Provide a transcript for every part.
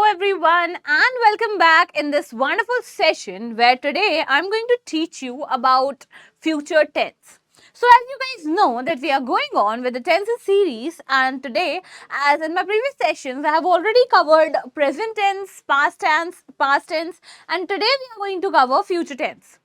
everyone, and welcome back in this wonderful session where today I'm going to teach you about future tense. So, as you guys know, that we are going on with the tenses series, and today, as in my previous sessions, I have already covered present tense, past tense, and today we are going to cover future tense.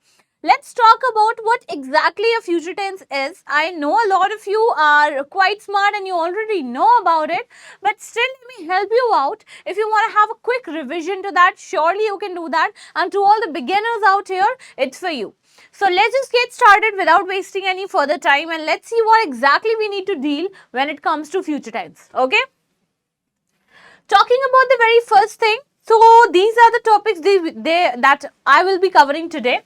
Let's talk about what exactly a future tense is. I know a lot of you are quite smart and you already know about it, but still let me help you out. If you want to have a quick revision to that, surely you can do that. And to all the beginners out here, it's for you. So let's just get started without wasting any further time and let's see what exactly we need to deal when it comes to future tense. Okay? Talking about the very first thing, so these are the topics that I will be covering today.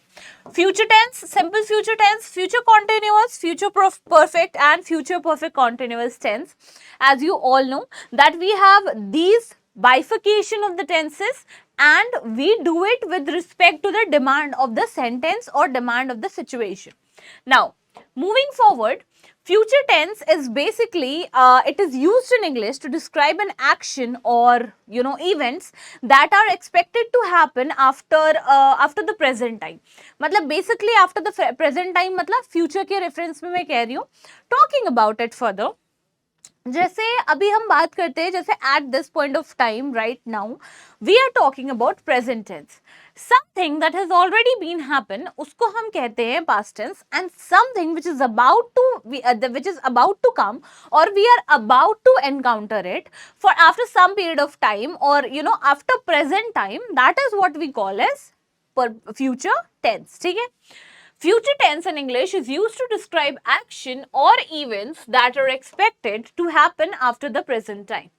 Future tense, simple future tense, future continuous, future perfect and future perfect continuous tense. As you all know that we have these bifurcation of the tenses and we do it with respect to the demand of the sentence or demand of the situation. Now, moving forward, future tense is basically, it is used in English to describe an action or, events that are expected to happen after the present time. मतलब basically after the present time मतलब future के reference में मैं कह रही हूँ. Talking about it further, जैसे अभी हम बात करते हैं जैसे at this point of time right now we are talking about present tense something that has already been happen उसको हम कहते हैं past tense and something which is about to come और we are about to encounter it for after some period of time और after present time that is what we call as future tense. ठीक है. Future tense in English is used to describe action or events that are expected to happen after the present time.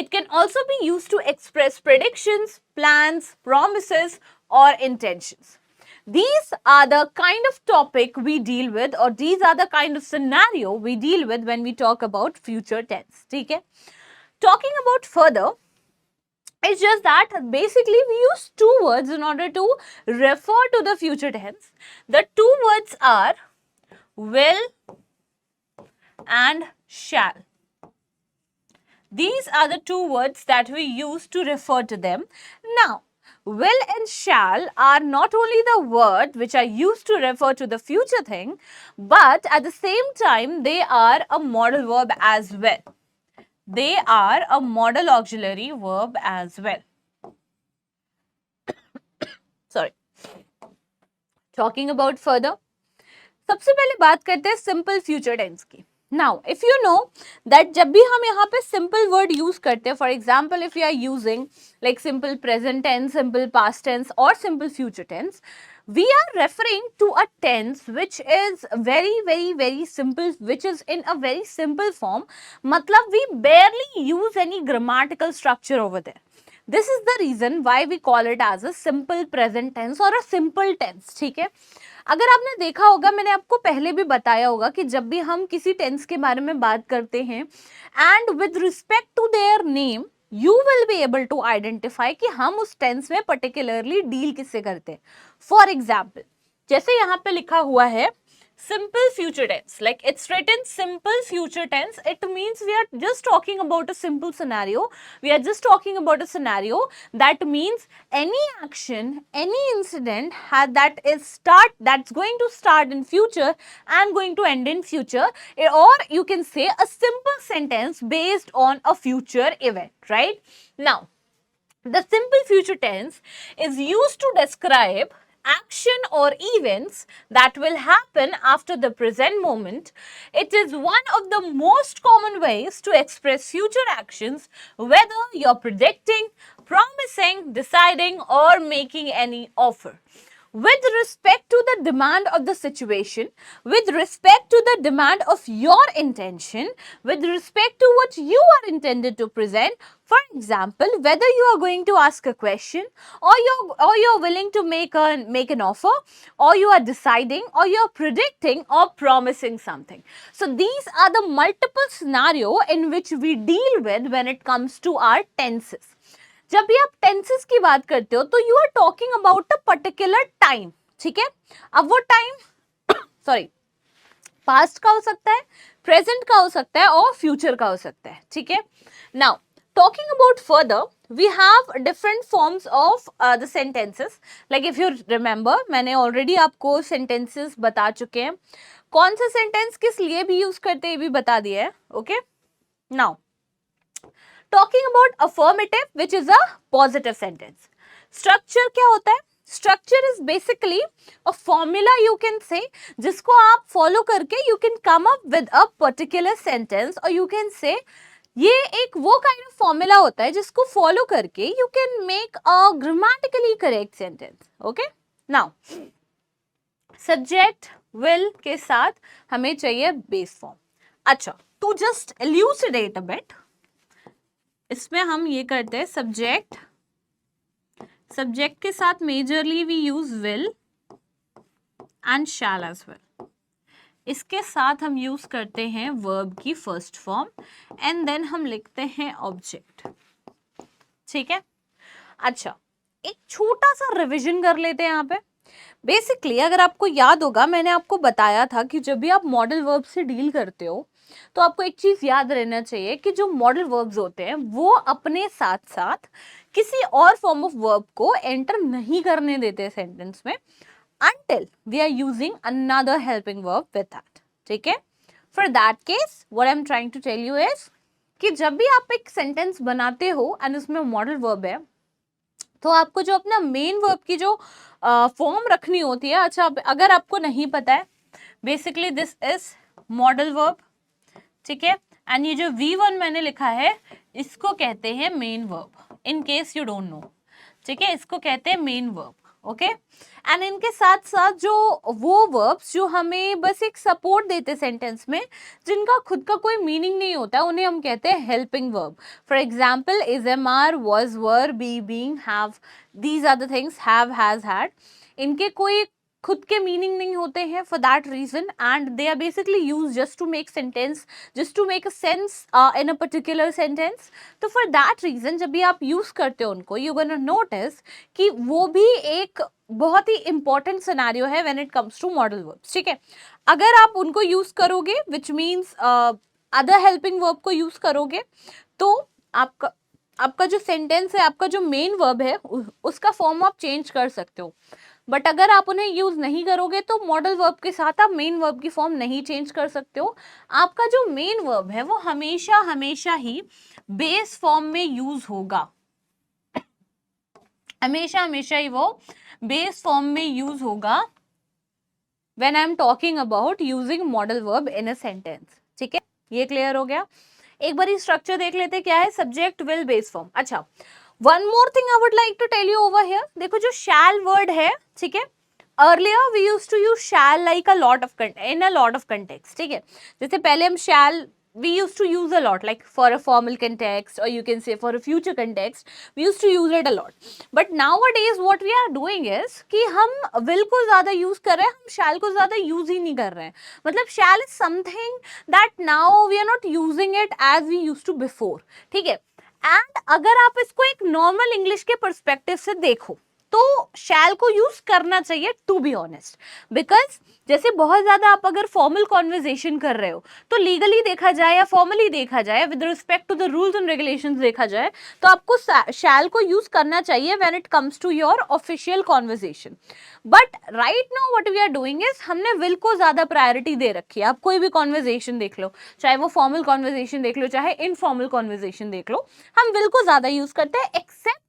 It can also be used to express predictions, plans, promises, or intentions. These are the kind of topic we deal with, or these are the kind of scenario we deal with when we talk about future tense. Okay? Talking about further, it's just that basically we use two words in order to refer to the future tense. The two words are will and shall. These are the two words that we use to refer to them. Now, will and shall are not only the word which are used to refer to the future thing, but at the same time they are a modal verb as well. They are a modal auxiliary verb as well. Sorry. Talking about further, सबसे पहले बात करते हैं simple future tense की. Now, if you know that जब भी हम यहाँ पे simple word use करते हैं, for example, if we are using like simple present tense, simple past tense or simple future tense, we are referring to a tense which is very simple, which is in a very simple form. मतलब we barely use any grammatical structure over there. This is the reason why we call it as a simple present tense or a simple tense. ठीक है. अगर आपने देखा होगा, मैंने आपको पहले भी बताया होगा कि जब भी हम किसी टेंस के बारे में बात करते हैं and with respect to their name you will be able to identify कि हम उस टेंस में पर्टिकुलरली डील किससे करते हैं. फॉर एग्जाम्पल, जैसे यहाँ पे लिखा हुआ है simple future tense, like it's written simple future tense, it means we are just talking about a simple scenario. We are just talking about a scenario that means any action, any incident that's going to start in future and going to end in future, or you can say a simple sentence based on a future event, right? Now, the simple future tense is used to describe action or events that will happen after the present moment. It is one of the most common ways to express future actions, whether you're predicting, promising, deciding, or making any offer. With respect to the demand of the situation, with respect to the demand of your intention, with respect to what you are intended to present. For example, whether you are going to ask a question or you're willing to make an offer, or you are deciding, or you're predicting or promising something. So these are the multiple scenario in which we deal with when it comes to our tenses. जब भी आप tenses की बात करते हो तो you are talking about a particular time. ठीक है. अब वो टाइम सॉरी पास्ट का हो सकता है, प्रेजेंट का हो सकता है और फ्यूचर का हो सकता है. ठीक है. Now Talking about further, we have different forms of the sentences. Like if you remember, मैंने already आपको sentences बता चुके हैं. कौन सा sentence किस लिए भी use करते हैं ये भी बता दिया है. Okay? Now, talking about affirmative, which is a positive sentence. Structure क्या होता है? Structure is basically a formula you can say, जिसको आप follow करके you can come up with a particular sentence, or you can say ये एक वो kind of formula होता है जिसको फॉलो करके you can make a grammatically correct sentence. Okay, now subject will के साथ हमें चाहिए बेस फॉर्म. अच्छा, to just elucidate a bit, इसमें हम ये करते हैं सब्जेक्ट के साथ majorly we use will and shall as well. इसके साथ हम यूज करते हैं वर्ब की फर्स्ट फॉर्म एंड देन हम लिखते हैं ऑब्जेक्ट. ठीक है. अच्छा, एक छोटा सा रिवीजन कर लेते हैं यहाँ पे. बेसिकली अगर आपको याद होगा, मैंने आपको बताया था कि जब भी आप मॉडल वर्ब से डील करते हो तो आपको एक चीज याद रहना चाहिए कि जो मॉडल वर्ब्स होते हैं वो अपने साथ साथ किसी और फॉर्म ऑफ वर्ब को एंटर नहीं करने देते सेंटेंस में until we are using another helping verb with that. ठीक है. For that case, what I'm trying to tell you is कि जब भी आप एक सेंटेंस बनाते हो एंड उसमें मॉडल वर्ब है तो आपको जो अपना मेन वर्ब की जो फॉर्म रखनी होती है. अच्छा, अगर आपको नहीं पता है, basically this is modal verb. ठीक है. एंड ये जो V1 मैंने लिखा है इसको कहते हैं main verb, in case you don't know. ठीक है, इसको कहते हैं मेन वर्ब. ओके, एंड इनके साथ साथ जो वो वर्ब्स जो हमें बस एक सपोर्ट देते सेंटेंस में, जिनका खुद का कोई मीनिंग नहीं होता, उन्हें हम कहते हैं helping verb. For example, is, am, are, was, were, be, being, have, these are the things, have, has, had. इनके कोई खुद के मीनिंग नहीं होते हैं for that reason, and they are basically use just to make sentence, just to make a sense in a particular sentence. तो for that reason जब भी आप यूज करते हो उनको, यू गोना नोटिस कि वो भी एक बहुत ही इंपॉर्टेंट सिनेरियो है when it comes to modal verbs. ठीक है. अगर आप उनको यूज करोगे, which means other helping verb को यूज करोगे, तो आपका जो सेंटेंस है, आपका जो मेन वर्ब है, उसका फॉर्म आप चेंज कर सकते हो. बट अगर आप उन्हें यूज नहीं करोगे तो मॉडल वर्ब के साथ आप मेन वर्ब की फॉर्म नहीं चेंज कर सकते हो. आपका जो मेन वर्ब है वो हमेशा हमेशा ही बेस फॉर्म में यूज होगा. हमेशा हमेशा ही वो बेस फॉर्म में यूज होगा when I am talking about using modal verb in a sentence. ठीक है, ये क्लियर हो गया. एक बार स्ट्रक्चर देख लेते हैं क्या है. Subject, will, base form. अच्छा, one more thing I would like to tell you over here. देखो जो शैल वर्ड है, ठीक है, earlier we used to use shall like a lot of in a lot of context. ठीक है, जैसे पहले हम शैल we used to use a lot, like for a formal context, or you can say for a future context, we used to use it a lot. But nowadays what we are doing is कि हम will को ज़्यादा use कर रहे हैं, हम shall को ज़्यादा use ही नहीं कर रहे हैं. मतलब shall is something that now we are not using it as we used to before. ठीक है. एंड अगर आप इसको एक नॉर्मल इंग्लिश के पर्सपेक्टिव से देखो तो शैल को यूज करना चाहिए, टू बी ऑनेस्ट. बिकॉज जैसे बहुत ज्यादा आप अगर फॉर्मल कॉन्वर्जेशन कर रहे हो तो लीगली देखा जाए या फॉर्मली देखा जाए, with respect to the rules and regulations देखा जाए, तो आपको शैल को यूज करना चाहिए when it comes to your official conversation. But right now what we are doing is हमने विल को ज्यादा प्रायोरिटी दे रखी है. आप कोई भी कॉन्वर्जेशन देख लो, चाहे वो फॉर्मल कॉन्वर्जेशन देख लो, चाहे इनफॉर्मल कॉन्वर्जेशन देख लो, हम विल को ज्यादा यूज करते हैं. Except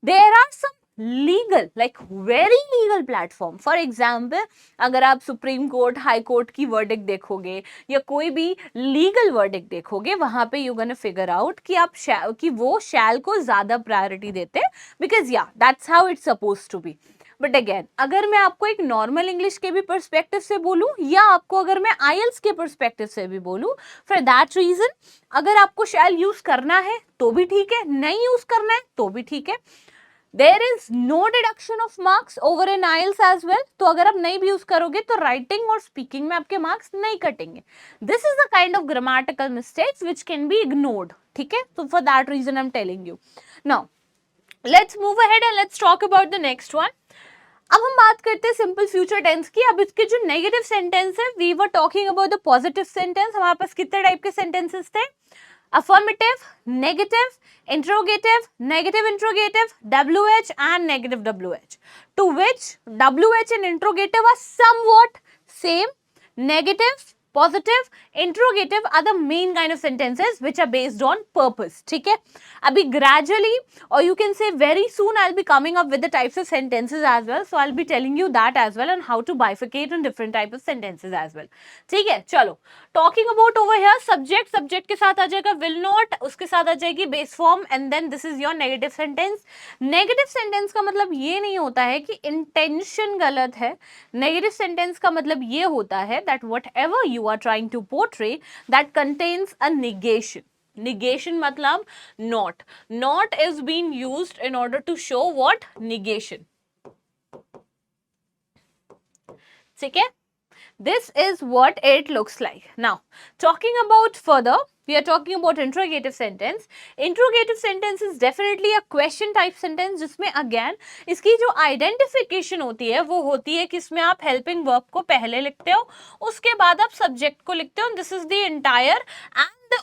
there are some legal, like very legal platform. For example, अगर आप सुप्रीम कोर्ट, हाई कोर्ट की वर्डिक्ट देखोगे या कोई भी लीगल वर्डिक्ट देखोगे, वहां पे यू गोना फिगर आउट कि आप कि वो शैल को ज्यादा प्रायोरिटी देते हैं, बिकॉज या that's how it's suppose to be. But again, अगर मैं आपको एक नॉर्मल इंग्लिश के भी पर्सपेक्टिव से बोलूं या आपको अगर मैं आईएल्स के पर्सपेक्टिव से भी बोलूं, फॉर दैट रीजन अगर आपको शैल यूज करना है तो भी ठीक है, नहीं यूज करना है तो भी ठीक है. There is no deduction of marks over in IELTS as well. तो अगर आप नहीं भी यूज करोगे तो राइटिंग और स्पीकिंग में आपके मार्क्स नहीं कटेंगे. This is the kind of grammatical mistakes which can be ignored. ठीक है, तो for that reason I'm telling you. Now, let's move ahead and let's talk about the next one. अब हम बात करते हैं सिंपल फ्यूचर टेंस की. अब इसके जो नेगेटिव सेंटेंस है, we were talking about the positive sentence. हमारे पास कितने टाइप के सेंटेंसेस थे? affirmative, negative, interrogative, negative interrogative, WH and negative WH, to which WH and interrogative are somewhat same. Negative, positive, interrogative are the main kind of sentences which are based on purpose. ठीक है, अभी gradually or you can say very soon I'll be coming up with the types of sentences as well, so I'll be telling you that as well and how to bifurcate in different type of sentences as well. ठीक है, चलो talking about over here subject, subject के साथ आ जाएगा will not, उसके साथ आ जाएगी base form and then this is your negative sentence. Negative sentence का मतलब ये नहीं होता है कि intention गलत है. Negative sentence का मतलब ये होता है that whatever you are trying to portray that contains a negation. Negation matlab not. Not is being used in order to show what? Negation. ठीक है? This is what it looks like. Now, talking about further, we are talking about interrogative sentence. Interrogative sentence is definitely a question type sentence जिसमें again इसकी जो identification होती है वो होती है कि इसमें आप helping verb को पहले लिखते हो, उसके बाद आप subject को लिखते हो. This is the entire and the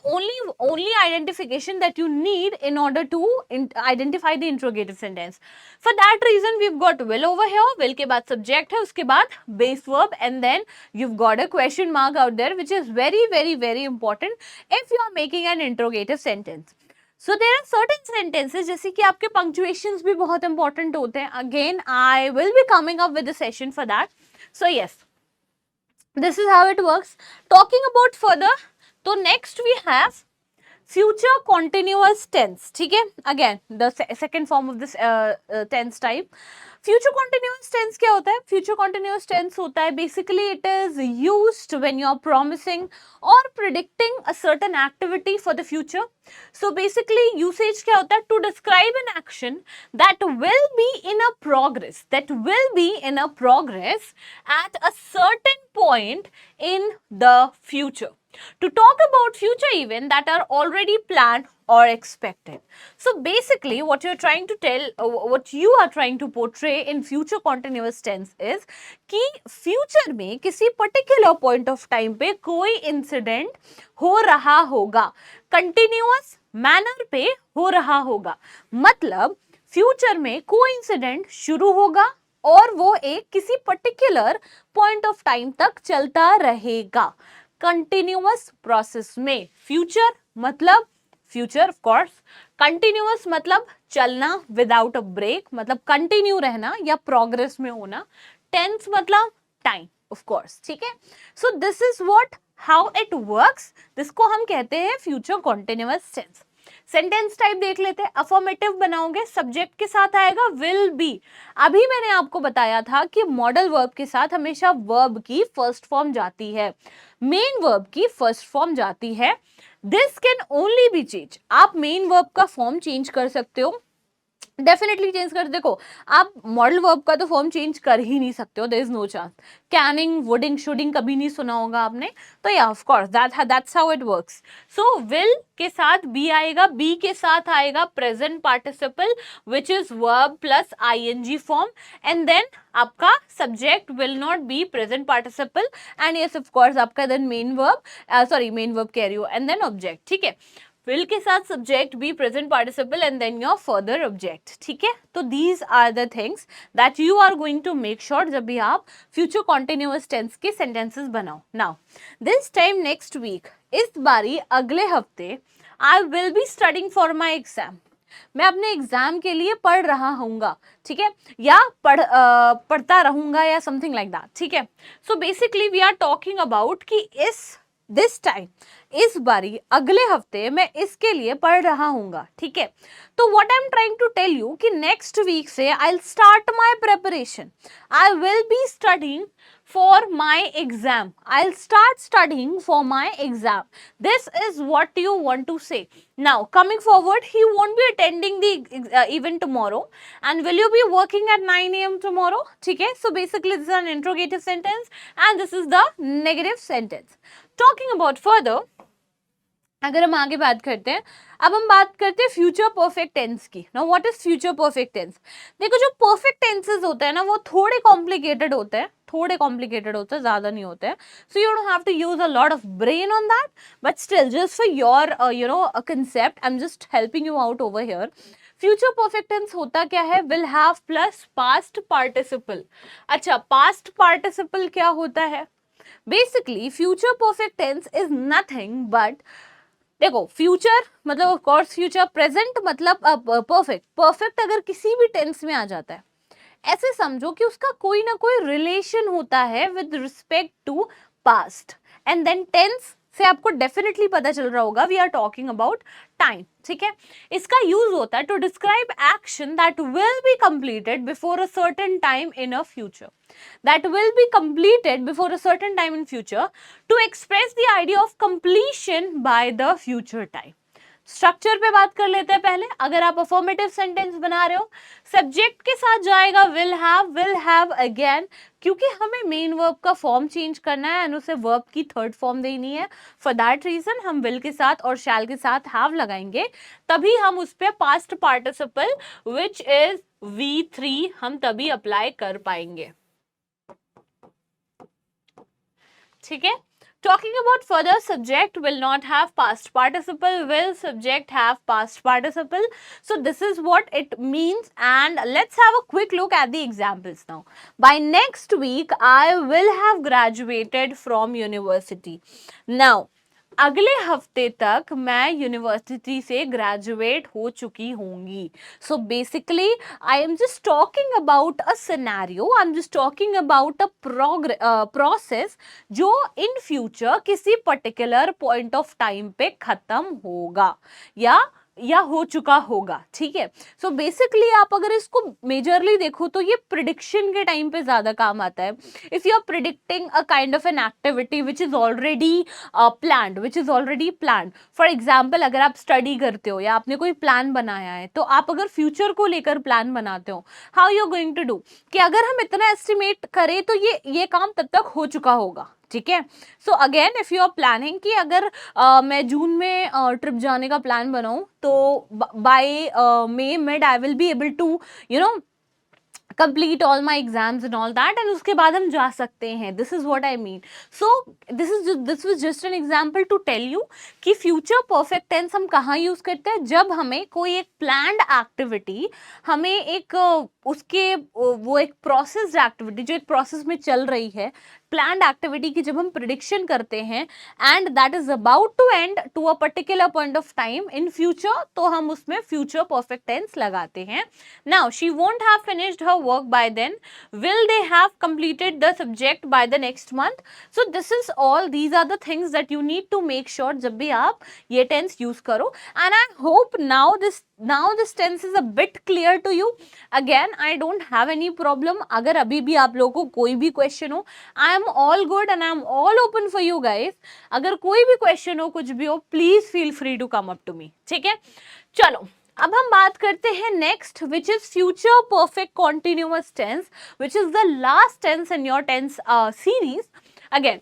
only identification that you need in order to identify the interrogative sentence. For that reason we've got will over here. Will के बाद subject है, उसके बाद base verb and then you've got a question mark out there which is very important if you are making an interrogative sentence. So there are certain sentences जैसे कि आपके punctuations भी बहुत important होते हैं. Again I will be coming up with a session for that. So yes, this is how it works. Talking about further, तो next we have future continuous tense. ठीक है, again the second form of this tense type. Future continuous tense क्या होता है? Future continuous tense होता है basically it is used when you are promising or predicting a certain activity for the future. So basically usage क्या होता है? To describe an action that will be in a progress, that will be in a progress at a certain point in the future. To talk about future events that are already planned or expected. So basically what you are trying to tell, what you are trying to portray in future continuous tense is कि future में किसी particular point of time पे कोई incident हो रहा होगा, continuous manner पे हो रहा होगा. मतलब future में कोई incident शुरू होगा और वो एक किसी particular point of time तक चलता रहेगा. कंटिन्यूअस प्रोसेस में फ्यूचर मतलब फ्यूचर ऑफ कोर्स, कंटिन्यूअस मतलब चलना विदाउट अ ब्रेक, मतलब कंटिन्यू रहना या प्रोग्रेस में होना. टेंस मतलब टाइम ऑफ कोर्स. ठीक है, so this is what how it works. जिसको हम कहते हैं future continuous tense. Sentence type देख लेते हैं. अफर्मेटिव बनाओगे, सब्जेक्ट के साथ आएगा विल बी. अभी मैंने आपको बताया था कि मॉडल वर्ब के साथ हमेशा वर्ब की फर्स्ट फॉर्म जाती है, मेन वर्ब की फर्स्ट फॉर्म जाती है. This can only B change. आप मेन वर्ब का फॉर्म चेंज कर सकते हो, डेफिनेटली चेंज कर. देखो आप मॉडल वर्ब का तो फॉर्म चेंज कर ही नहीं सकते हो, there is no chance. Canning, wooding, shoulding कभी नहीं सुना होगा आपने, तो या of course that's how it works. So will के साथ बी आएगा, बी के साथ आएगा present participle which is verb plus ING form and then आपका subject will not be present participle and yes of course आपका then main verb, sorry main verb कह रही हो एंड देन ऑब्जेक्ट. ठीक है, will के साथ subject be present participle and then your further object. ठीक है, तो these are the things that you are going to make sure जब भी आप future continuous tense के sentences बनाओ. Now this time next week, इस बारी अगले हफ्ते I will be studying for my exam. मैं अपने एग्जाम के लिए पढ़ रहा हूँगा. ठीक है, या पढ़ता रहूंगा या समथिंग लाइक दैट. ठीक है, so basically we are talking about कि दिस टाइम, इस बारी अगले हफ्ते मैं इसके लिए पढ़ रहा हूँगा. ठीक है, तो what I am trying to tell you कि नेक्स्ट वीक से I will start my preparation. I will be studying for my exam. I'll start studying for my exam. This is what you want to say. Now coming forward, he won't be attending the event tomorrow. And will you be working at 9 AM tomorrow? Okay, so basically this is an interrogative sentence and this is the negative sentence. Talking about further, अगर हम आगे बात करते हैं, अब हम बात करते हैं फ्यूचर परफेक्ट टेंस की। Now what is future perfect tense? देखो जो परफेक्ट टेंसेस होते हैं ना वो थोड़े कॉम्प्लिकेटेड होते हैं, ज्यादा नहीं होते हैं। So you don't have to use a lot of brain on that, but still just for your concept I am just helping you out over here. Future perfect tense होता क्या है? Will have plus past participle. अच्छा, past participle क्या होता है? Basically future perfect tense is nothing but, देखो future मतलब of course future, present मतलब परफेक्ट। परफेक्ट अगर किसी भी टेंस में आ जाता है, ऐसे समझो कि उसका कोई ना कोई रिलेशन होता है with respect to past, and then tense से आपको डेफिनेटली पता चल रहा होगा we are talking about time. ठीक है, इसका यूज होता है to describe action that will be completed before a certain time in a future, that will be completed before a certain time in future, to express the idea of completion by the future time. Structure पे बात कर लेते हैं पहले। अगर आप affirmative sentence बना रहे हो, सब्जेक्ट के साथ जाएगा विल हैव अगेन, क्योंकि हमें मेन वर्ब का फॉर्म चेंज करना है एंड उसे वर्ब की थर्ड फॉर्म देनी है। फॉर दैट रीजन हम विल के साथ और शैल के साथ हैव लगाएंगे, तभी हम उस पर past participle which is V3 हम तभी अप्लाई कर पाएंगे। ठीक है, talking about further, subject will not have past participle, will subject have past participle. So this is what it means, and let's have a quick look at the examples now. By next week I will have graduated from university. Now अगले हफ्ते तक मैं university से graduate हो चुकी होंगी। So basically I am just talking about a scenario, I am just talking about a process जो in future किसी पर्टिकुलर पॉइंट ऑफ टाइम पे खत्म होगा या हो चुका होगा। ठीक है, सो बेसिकली आप अगर इसको मेजरली देखो तो ये प्रिडिक्शन के टाइम पे ज्यादा काम आता है। If you are predicting a kind of an activity which is already planned, for example अगर आप स्टडी करते हो या आपने कोई प्लान बनाया है, तो आप अगर फ्यूचर को लेकर प्लान बनाते हो, how you going to do कि अगर हम इतना एस्टिमेट करें तो ये काम तब तक हो चुका होगा। ठीक है, so again if you are planning कि अगर मैं जून में ट्रिप जाने का प्लान बनाऊं तो bye May mid I will be able to complete all my exams and all that, and उसके बाद हम जा सकते हैं। This is what I mean. So this was just an example to tell you कि future perfect tense हम कहाँ use करते हैं? जब हमें कोई एक planned activity, हमें एक उसके वो एक प्रोसेस्ड एक्टिविटी जो एक प्रोसेस में चल रही है, प्लान्ड एक्टिविटी की जब हम प्रिडिक्शन करते हैं and that is about to end to a particular point of time in future, तो हम उसमें फ्यूचर परफेक्ट टेंस लगाते हैं। Now she won't have finished her work by then, will they have completed the subject by the next month. So this is all, these are the things that you need to make sure जब भी आप ये tense use करो। And I hope now this tense is a bit clear to you. Again, I don't have any problem. अगर अभी भी आप लोगों को कोई भी क्वेश्चन हो, I am all good and I am all open for you guys. अगर कोई भी क्वेश्चन हो, कुछ भी हो, please feel free to come up to me. ठीक है, चलो अब हम बात करते हैं next, which is future perfect continuous tense, which is the last tense in your tense series. Again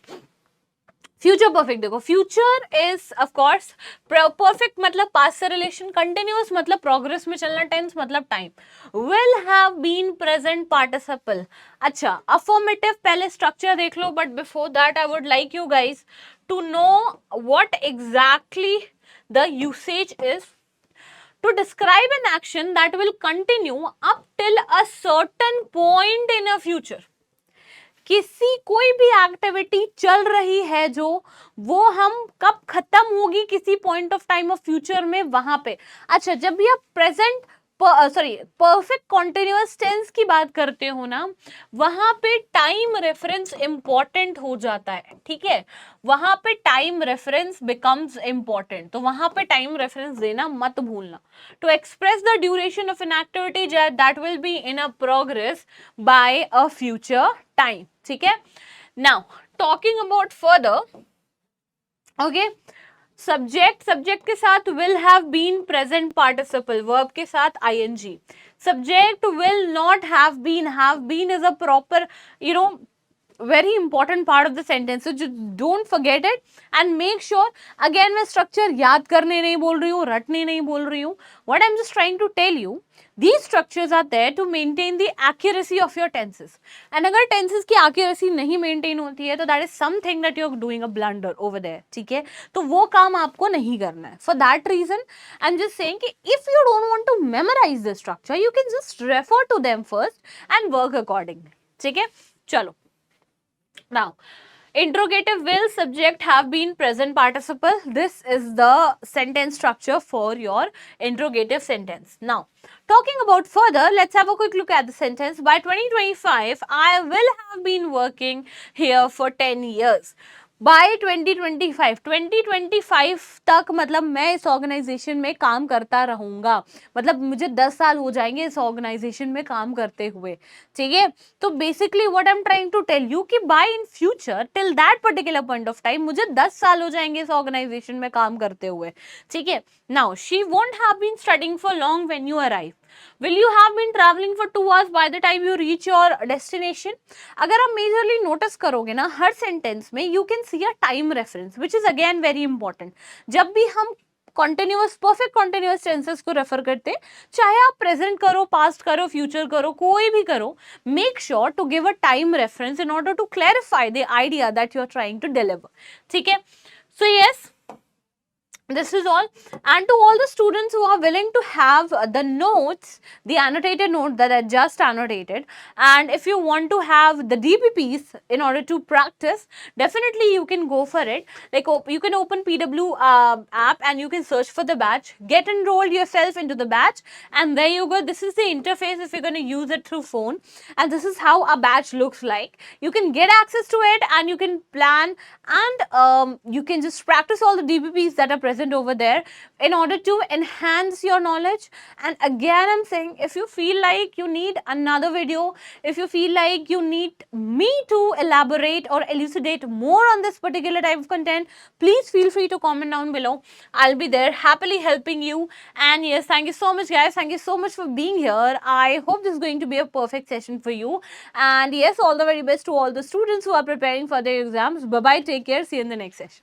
future perfect देखो, future is of course perfect मतलब पास्ट से रिलेशन, कंटिन्यूअस मतलब प्रोग्रेस में चलना, टेंस मतलब time, will have been present participle. अच्छा, affirmative पहले structure देख लो, but before that I would like you guys to know what exactly the usage is to describe an action that will continue up till a certain point in a future. किसी कोई भी activity चल रही है जो वो हम कब खत्म होगी किसी point of time of future में, वहां पे। अच्छा, जब भी आप प्रेजेंट परफेक्ट कॉन्टिन्यूअस टेंस की बात करते हो ना, वहां पे टाइम रेफरेंस इंपॉर्टेंट हो जाता है। ठीक है, वहां पे टाइम रेफरेंस बिकम्स इंपॉर्टेंट, तो वहां पे टाइम रेफरेंस देना मत भूलना। To express the duration of an activity that will be in a progress by a future time. ठीक है, now talking about further, okay, subject के साथ will have been present participle, verb के साथ ing, subject will not have been is a proper very important part of the sentence, so just don't forget it and make sure. Again मैं structure याद करने नहीं बोल रही हूँ, रटने नहीं बोल रही हूँ. What I'm just trying to tell you, these structures are there to maintain the accuracy of your tenses. And अगर tenses की accuracy नहीं maintain होती है तो that is something that you're doing a blunder over there. ठीक है, तो वो काम आपको नहीं करना है. For that reason I'm just saying कि if you don't want to memorize the structure, you can just refer to them first and work accordingly. ठीक है, चलो. Now, interrogative will, subject, have been, present participle. This is the sentence structure for your interrogative sentence. Now, talking about further, let's have a quick look at the sentence. By 2025, I will have been working here for 10 years. Bye 2025 तक मतलब मैं इस organisation में काम करता रहूंगा, मतलब मुझे 10 साल हो जाएंगे इस ऑर्गेनाइजेशन में काम करते हुए. ठीक है, तो basically what I am trying to tell you कि by in future till that particular point of time मुझे 10 साल हो जाएंगे इस ऑर्गेनाइजेशन में काम करते हुए. ठीक है, now she won't have been studying for long when you arrive. Will you have been traveling for 2 hours by the time you reach your destination? अगर आप मेजरली नोटिस करोगे ना हर सेंटेंस में you can see a time reference which is again very important. जब भी हम continuous perfect continuous tenses को refer करते, चाहे आप प्रेजेंट करो, पास्ट करो, फ्यूचर करो, कोई भी करो, make sure to give a time reference in order to clarify the idea that you are trying to deliver. ठीक है, so yes, this is all. And to all the students who are willing to have the notes, the annotated note that I just annotated, and if you want to have the DPPs in order to practice, definitely you can go for it. Like you can open PW app and you can search for the batch, get enrolled yourself into the batch, and there you go. This is the interface if you're going to use it through phone, and this is how a batch looks like. You can get access to it and you can plan, and you can just practice all the DPPs that are present over there in order to enhance your knowledge. And again I'm saying, if you feel like you need another video, if you feel like you need me to elaborate or elucidate more on this particular type of content, please feel free to comment down below. I'll be there happily helping you. And yes, thank you so much guys, thank you so much for being here. I hope this is going to be a perfect session for you. And yes, all the very best to all the students who are preparing for their exams. Bye bye, take care, see you in the next session.